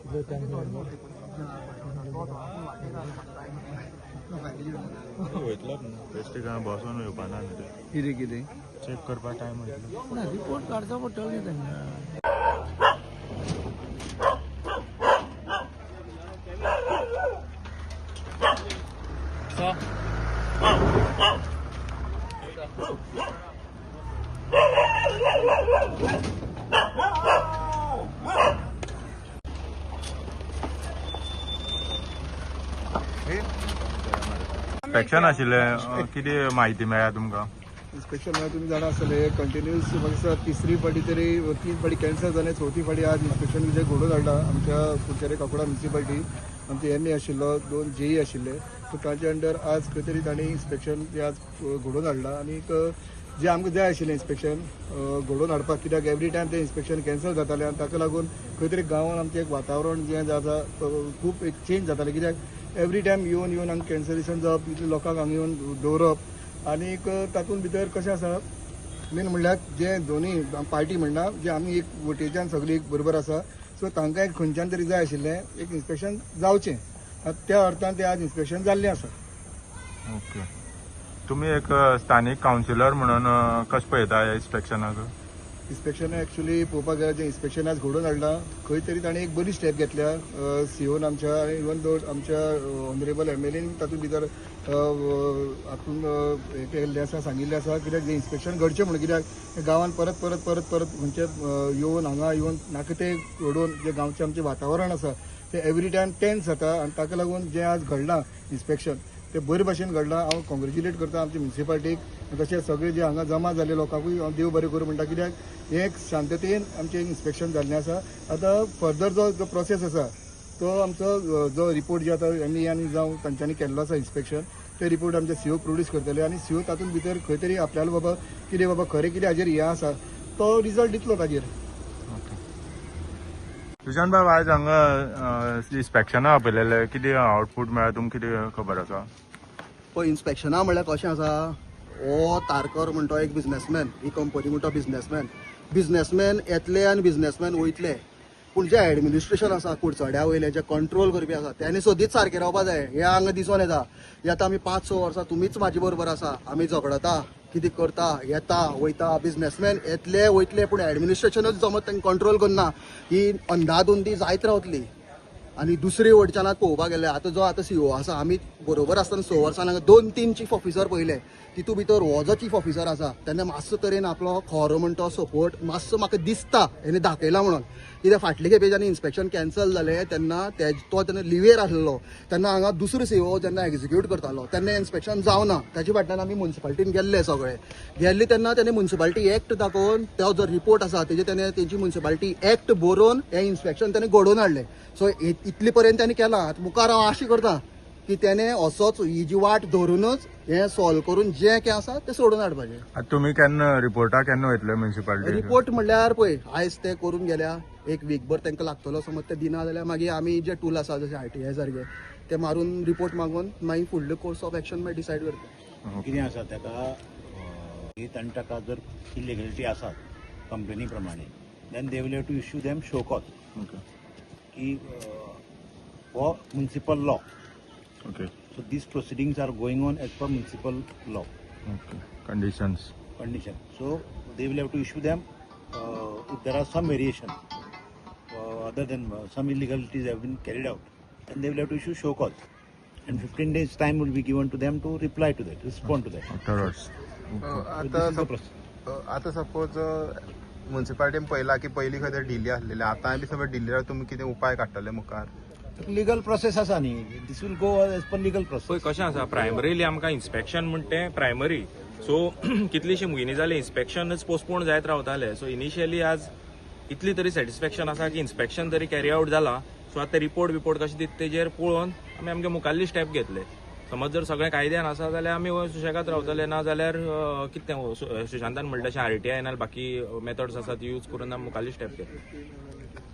बेश्टे काय बसून येवपाना कितें कितें चेक करपाक टायम वयतलो ना रिपोर्ट काडचा पडटलो न्ही तेंकां इन्स्पेक्शन आशिल्लें कितें म्हायती मेळ्ळ्या तुमकां इन्स्पेक्शन म्हळ्यार तुमी जाणा आसतले कंटिन्यूस म्हाका दिसता तिसरी फाटी तरी 3 फाटी कॅन्सल जालें चवथी फाटी आज इन्स्पेक्शन विजय घडोवन हाडला आमच्या कुडचेरे काकोडा म्युनिसिपालिटी आमचे एम ए आशिल्लो 2 JE आशिल्ले सो ताचे अंडर आज खंय तरी तांणी इन्स्पेक्शन जें आज घडोवन हाडला आनीक जें आमकां जाय आशिल्लें इन्स्पेक्शन घडोवन हाडपाक कित्याक एवरी टायम तें इन्स्पेक्शन कॅन्सल जातालें आनी ताका लागून खंय तरी गांवांत आमचें एक वातावरण जें आसा खूब एक चेंज जातालें कित्याक एवरी टायम येवन हांगा कॅन्सलेशन जावप इतले लोकांक हांगा येवन दवरप आनीक तातूंत भितर कशें आसा मेन म्हणल्यार जे दोनूय पार्टी म्हणना जे आमी एक वटेच्यान सगळी एक बरोबर आसा सो तांकां एक खंयच्यान तरी जाय आशिल्लें एक इन्स्पेक्शन जावचें त्या अर्थान तें आज इन्स्पेक्शन जाल्लें आसा ओके तुमी एक स्थानीक कावन्सिलर म्हणून कशें पळयता ह्या इन्स्पेक्शनाक इन्स्पेक्शन एक्चुअली पळोवपाक गेल्यार जें इन्स्पेक्शन आज घडोवन हाडला खंय तरी ताणें एक बरी स्टेप घेतल्या सीओन आमच्या आनी इवन दो आमच्या ऑनरेबल MLAन तातूंत भितर हातून हें केल्लें आसा सांगिल्लें आसा कित्याक जें इन्स्पेक्शन घडचें म्हणून कित्याक गांवांत परत परत परत परत खंयचे येवन हांगा येवन नाका तें घडोवन जें गांवचें आमचें वातावरण आसा तें एवरी टायम टेन्स जाता आनी ताका लागून जें आज घडलां इन्स्पेक्शन तें बरे भशेन घडलां हांव कॉंग्रेच्युलेट करता आमच्या म्युनिसिपालिटीक तशेंच सगळे जे हांगा जमा जाल्ले लोकांकूय हांव देव बरें करूं म्हणटा कित्याक हें एक शांततेन आमचें इन्स्पेक्शन जाल्लें आसा आतां फर्दर जो प्रोसेस आसा तो आमचो जो रिपोर्ट जे आतां MEAन जावं तांच्यांनी केल्लो आसा इन्स्पेक्शन ते रिपोर्ट आमचे CO प्रोड्यूस करतले आनी CO तातूंत भितर खंय तरी आपल्याला बाबा कितें खरें कितें हाजेर हें आसा तो रिजल्ट दितलो ताजेर सुशांत बाब आज हांगा इन्स्पेक्शना आपयलेलें कितें आउटपूट मेळ्ळा तुमकां कितें खबर आसा पळय इन्स्पेक्शना म्हणल्यार कशें आसा हो तारकर म्हणटा एक बिझनेसमॅन ही कंपनी म्हणटा बिझनेसमॅन येतले आनी बिझनेसमॅन वयतले पूण जे एडमिनिस्ट्रेशन आसा कुडचड्या वयले जे कंट्रोल करपी आसा त्यांनी सदींच सारकें रावपा जाय हें हांगा दिसून येता हे आतां आमी 5-6 वर्सां तुमीच म्हाजे बरोबर आसा आमी झगडटा कितें करता येता वयता बिझनेसमॅन येतले वयतले पूण एडमिनिस्ट्रेशनूच जमत तांकां कंट्रोल करना ही अंधाधुंदी जायत रावतली आनी दुसरे वटच्यान पळोवपाक गेले आतां जो आतां CO आसा आमी बरोबर आसतना 6 वर्सां हांगा 2-3 चीफ ऑफिसर पयले तितूंत भितर हो जो चीफ ऑफिसर आसा तेन्ना मातसो तरेन आपलो खरो म्हणटा सपोर्ट मातसो म्हाका दिसता हेणे दाखयला म्हणून कित्याक फाटले खेपे जेन्ना इन्स्पेक्शन कॅन्सल जालें तेन्ना तो तेन्ना लिवेर आसलो तेन्ना हांगा दुसरो CO जेन्ना एक्झिक्यूट करतालो तेन्ना इन्स्पेक्शन जावना ताचे फाटल्यान आमी म्युनिसिपालिटीन गेल्ले सगळे गेल्ले तेन्ना तेणे म्युनिसिपालिटी एक्ट दाखोवन तो जो रिपोर्ट आसा तेजे तेणे तेंची म्युनिसिपालिटी एक्ट बरोवन हें इन्स्पेक्शन तेणे घडोवन हाडलें सो इतले पर्यंत ताणें केलां मुखार हांव आशा करता की तेणे असोच ही जी वाट धरूनच हें सॉल्व करून जें कितें आसा तें सोडून हाडपाचें तुमी केन्ना रिपोर्टा केन्ना वयतले म्युनिसिपालिटी रिपोर्ट म्हणल्यार पळय आयज ते करून गेल्या एक वीकभर तांकां लागतलो समज ते दिना जाल्यार मागीर आमी जे टूल आसा जशें RTI सारके ते मारून रिपोर्ट मागून मागीर फुडले कोर्स ऑफ एक्शन मागीर डिसायड करता कितें आसा ताका तांणी ताका जर इलिगलिटी आसा कंपनी प्रमाणे then they will have to issue them show cause की हो municipal law okay so these proceedings are going on as per municipal law condition so they will have to issue them if there are some variation other than some illegalities have been carried out then they will have to issue show cause and 15 days time will be given to them to reply to that respond to that afterwards आता suppose म्युनिसिपालिटीन पळयला की पयलीं खंय तरी delay आसलेले आतां बी सगळे delay तुमी कितें उपाय काडटले मुखार लीगल प्रोसेस आसा न्ही this will go as per legal process पळय कशें आसा प्रायमरीली आमकां इन्स्पेक्शन म्हणटा तें प्रायमरी सो कितलीशी म्हयनी जाली इन्स्पेक्शनच पोस्टपोन जायत रावताले सो इनिशियली आज इतली तरी सॅटिस्फॅक्शन आसा की इन्स्पेक्शन तरी कॅरी आउट जाला सो आतां रिपोर्ट कशें दिता तेजेर पळोवन आमी आमगे मुखाल्ली स्टेप घेतले समज जर सगळें कायद्यान आसा जाल्यार आमी सुशेगाद रावतले ना जाल्यार कितें सुशांतान म्हणटा तशें RTI नाल्यार बाकी मेथड्स आसात यूज करून आमी मुखाल्ली स्टेप घेतले